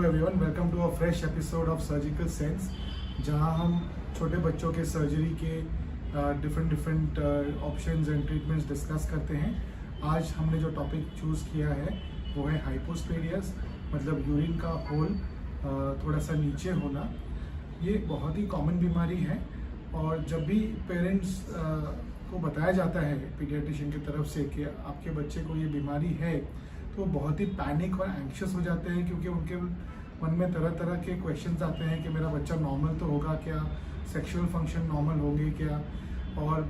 Hello everyone, welcome to a fresh episode of surgical sense, जहां हम छोटे बच्चों के सर्जरी के different options and treatments discuss करते हैं। आज हमने जो टॉपिक चूज़ किया है वो है हाइपोस्पेडियस, मतलब यूरिन का होल थोड़ा सा नीचे होना। ये बहुत ही कॉमन बीमारी है और जब भी पेरेंट्स को बताया जाता है पीडियाट्रिशियन की तरफ से कि आपके बच्चे को ये बीमारी है, तो बहुत ही पैनिक और एंक्शस हो जाते हैं, क्योंकि उनके मन में तरह तरह के क्वेश्चंस आते हैं कि मेरा बच्चा नॉर्मल तो होगा क्या, सेक्सुअल फंक्शन नॉर्मल होंगे क्या, और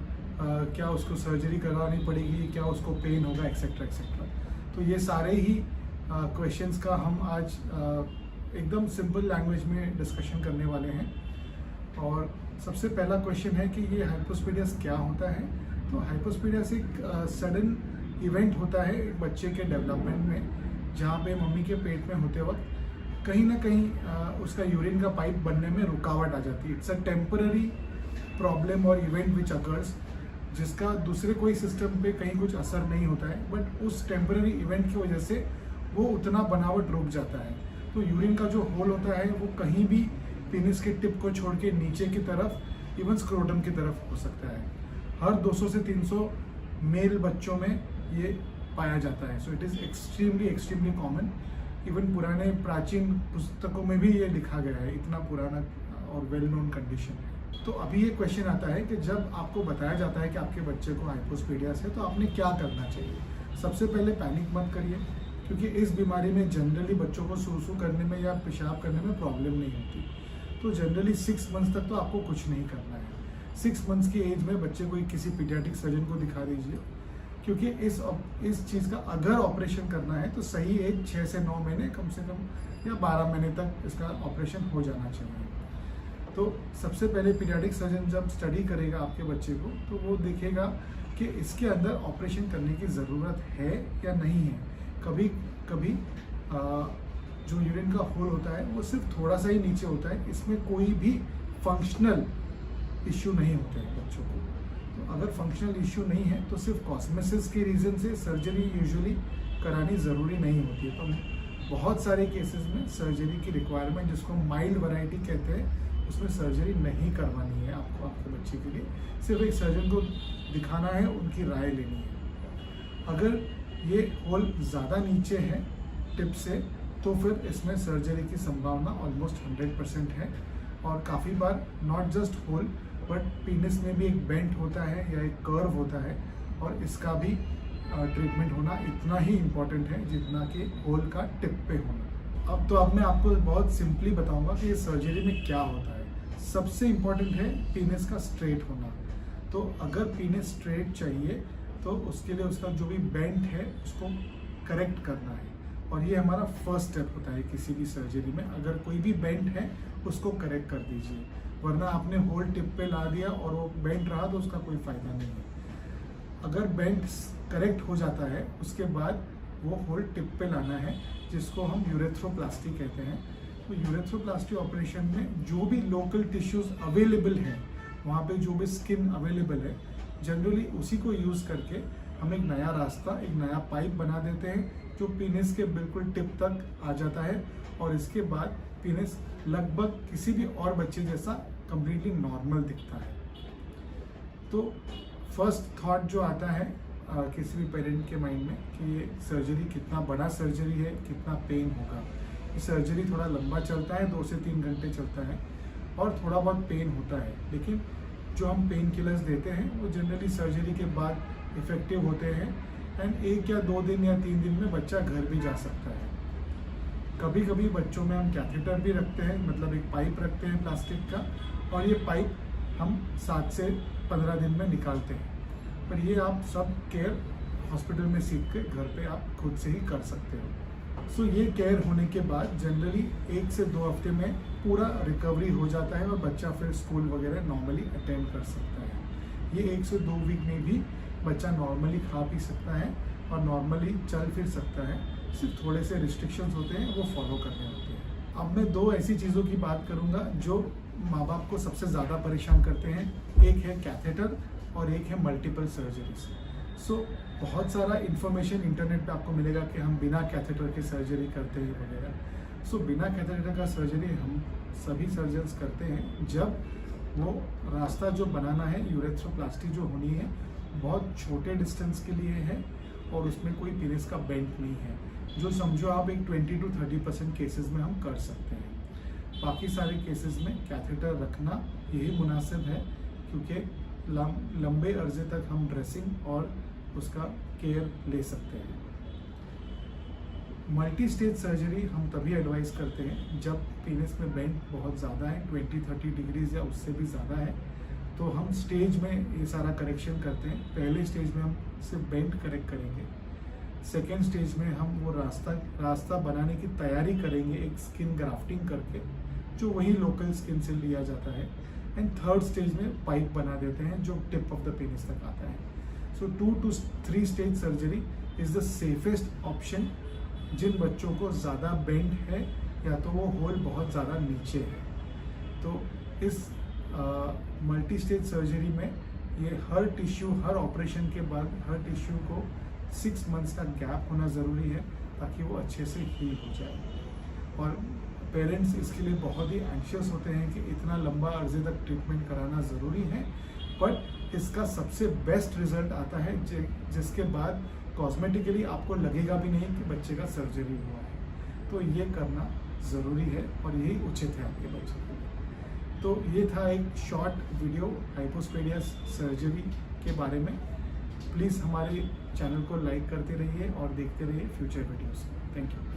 क्या उसको सर्जरी करवानी पड़ेगी, क्या उसको पेन होगा, एक्सेट्रा एक्सेट्रा। तो ये सारे ही क्वेश्चंस का हम आज एकदम सिंपल लैंग्वेज में डिस्कशन करने वाले हैं। और सबसे पहला क्वेश्चन है कि ये हाइपोस्पेडियस क्या होता है। तो हाइपोस्पेडियस एक सडन इवेंट होता है एक बच्चे के डेवलपमेंट में, जहाँ पे मम्मी के पेट में होते वक्त कहीं ना कहीं उसका यूरिन का पाइप बनने में रुकावट आ जाती है। इट्स अ टेम्पररी प्रॉब्लम और इवेंट विच अकर्स, जिसका दूसरे कोई सिस्टम पे कहीं कुछ असर नहीं होता है, बट उस टेम्पररी इवेंट की वजह से वो उतना बनावट रुक जाता है। तो यूरिन का जो होल होता है वो कहीं भी पेनिस के टिप को छोड़ के नीचे की तरफ, इवन स्क्रोटम की तरफ हो सकता है। हर 200 से 300 मेल बच्चों में ये पाया जाता है। So it is extremely common. Even पुराने प्राचीन पुस्तकों में भी ये लिखा गया है, इतना पुराना और वेल नोन कंडीशन है। तो अभी ये क्वेश्चन आता है कि जब आपको बताया जाता है कि आपके बच्चे को हाइपोस्पेडियस है, तो आपने क्या करना चाहिए। सबसे पहले पैनिक मत करिए, क्योंकि इस बीमारी में जनरली बच्चों को सूसू करने में या पेशाब करने में प्रॉब्लम नहीं होती। तो जनरली 6 मंथ्स तक तो आपको कुछ नहीं करना है। 6 मंथ्स की एज में बच्चे को किसी पीडियाट्रिक सर्जन को दिखा दीजिए, क्योंकि इस चीज़ का अगर ऑपरेशन करना है तो सही एज 6 से 9 महीने कम से कम या 12 महीने तक इसका ऑपरेशन हो जाना चाहिए। तो सबसे पहले पीडियाट्रिक सर्जन जब स्टडी करेगा आपके बच्चे को, तो वो देखेगा कि इसके अंदर ऑपरेशन करने की ज़रूरत है या नहीं है। कभी कभी जो यूरिन का होल होता है वो सिर्फ थोड़ा सा ही नीचे होता है, इसमें कोई भी फंक्शनल इश्यू नहीं होते हैं बच्चों को। तो अगर फंक्शनल इश्यू नहीं है तो सिर्फ कॉस्मेसिस के रीज़न से सर्जरी यूजुअली करानी ज़रूरी नहीं होती है। तो बहुत सारे केसेस में सर्जरी की रिक्वायरमेंट, जिसको माइल्ड वैरायटी कहते हैं, उसमें सर्जरी नहीं करवानी है आपको आपके बच्चे के लिए। सिर्फ एक सर्जन को दिखाना है, उनकी राय लेनी है। अगर ये होल ज़्यादा नीचे है टिप से, तो फिर इसमें सर्जरी की संभावना ऑलमोस्ट 100% है। और काफ़ी बार not just whole but penis में भी एक बेंट होता है या एक कर्व होता है, और इसका भी ट्रीटमेंट होना इतना ही इम्पॉर्टेंट है जितना कि होल का टिप पे होना। अब मैं आपको बहुत सिंपली बताऊंगा कि ये सर्जरी में क्या होता है। सबसे इम्पॉर्टेंट है पीनिस का स्ट्रेट होना। तो अगर पीनिस स्ट्रेट चाहिए तो उसके लिए उसका जो भी बेंट है उसको करेक्ट करना है, और ये हमारा फर्स्ट स्टेप होता है किसी भी सर्जरी में। अगर कोई भी बेंट है उसको करेक्ट कर दीजिए, वरना आपने होल टिप पे ला दिया और वो बेंट रहा तो उसका कोई फ़ायदा नहीं है। अगर बेंट करेक्ट हो जाता है उसके बाद वो होल टिप पे लाना है, जिसको हम यूरेथ्रोप्लास्टी कहते हैं। तो यूरेथ्रोप्लास्टी ऑपरेशन में जो भी लोकल टिश्यूज़ अवेलेबल हैं, वहाँ पे जो भी स्किन अवेलेबल है, जनरली उसी को यूज़ करके हम एक नया रास्ता, एक नया पाइप बना देते हैं जो पीनिस के बिल्कुल टिप तक आ जाता है, और इसके बाद पीनिस लगभग किसी भी और बच्चे जैसा कंप्लीटली नॉर्मल दिखता है। तो फर्स्ट थॉट जो आता है किसी भी पेरेंट के माइंड में कि ये सर्जरी कितना बड़ा सर्जरी है, कितना पेन होगा। ये सर्जरी थोड़ा लंबा चलता है, 2 से 3 घंटे चलता है और थोड़ा बहुत पेन होता है, लेकिन जो हम पेन किलर्स देते हैं वो जनरली सर्जरी के बाद इफ़ेक्टिव होते हैं, एंड 1 या 2 दिन या 3 दिन में बच्चा घर भी जा सकता है। कभी कभी बच्चों में हम कैथेटर भी रखते हैं, मतलब एक पाइप रखते हैं प्लास्टिक का, और ये पाइप हम 7 से 15 दिन में निकालते हैं। पर ये आप सब केयर हॉस्पिटल में सीख के घर पे आप खुद से ही कर सकते हो। सो ये केयर होने के बाद जनरली 1 से 2 हफ्ते में पूरा रिकवरी हो जाता है और बच्चा फिर स्कूल वगैरह नॉर्मली अटेंड कर सकता है। ये 1 से 2 वीक में भी बच्चा नॉर्मली खा पी सकता है और नॉर्मली चल फिर सकता है। सिर्फ थोड़े से रिस्ट्रिक्शंस होते हैं, वो फॉलो करने होते हैं। अब मैं 2 ऐसी चीज़ों की बात करूँगा जो माँ बाप को सबसे ज़्यादा परेशान करते हैं। एक है कैथेटर और एक है मल्टीपल सर्जरीज। सो बहुत सारा इन्फॉर्मेशन इंटरनेट पे आपको मिलेगा कि हम बिना कैथेटर के सर्जरी करते हैं वगैरह, सो बिना कैथेटर का सर्जरी हम सभी सर्जन्स करते हैं जब वो रास्ता जो बनाना है, यूरेथ्रोप्लास्टी जो होनी है, बहुत छोटे डिस्टेंस के लिए है और उसमें कोई पेनिस का बेंड नहीं है, जो समझो आप एक 20 to 30% केसेस में हम कर सकते हैं। बाकी सारे केसेस में कैथेटर रखना यही मुनासिब है, क्योंकि लंबे अरसे तक हम ड्रेसिंग और उसका केयर ले सकते हैं। मल्टी स्टेज सर्जरी हम तभी एडवाइस करते हैं जब पेनिस में बेंड बहुत ज़्यादा है, 20-30 डिग्रीज या उससे भी ज़्यादा है, तो हम स्टेज में ये सारा करेक्शन करते हैं। पहले स्टेज में हम सिर्फ बेंड करेक्ट करेंगे, सेकेंड स्टेज में हम वो रास्ता बनाने की तैयारी करेंगे एक स्किन ग्राफ्टिंग करके, जो वही लोकल स्किन से लिया जाता है, एंड थर्ड स्टेज में पाइप बना देते हैं जो टिप ऑफ द पेनिस तक आता है। So 2 to 3 stage surgery is the safest option जिन बच्चों को ज़्यादा बेंड है या तो वो होल बहुत ज़्यादा नीचे है। तो इस मल्टी स्टेज सर्जरी में ये हर टिश्यू, हर ऑपरेशन के बाद हर टिश्यू को 6 मंथ्स का गैप होना ज़रूरी है ताकि वो अच्छे से हील हो जाए। और पेरेंट्स इसके लिए बहुत ही एंशियस होते हैं कि इतना लंबा अर्जे तक ट्रीटमेंट कराना ज़रूरी है, बट इसका सबसे बेस्ट रिजल्ट आता है जिसके बाद कॉस्मेटिकली आपको लगेगा भी नहीं कि बच्चे का सर्जरी हुआ है। तो ये करना ज़रूरी है और यही उचित है आपके बच्चे के लिए। तो ये था एक शॉर्ट वीडियो हाइपोस्पेडिया सर्जरी के बारे में। प्लीज़ हमारे चैनल को लाइक करते रहिए और देखते रहिए फ्यूचर वीडियोस। Thank you.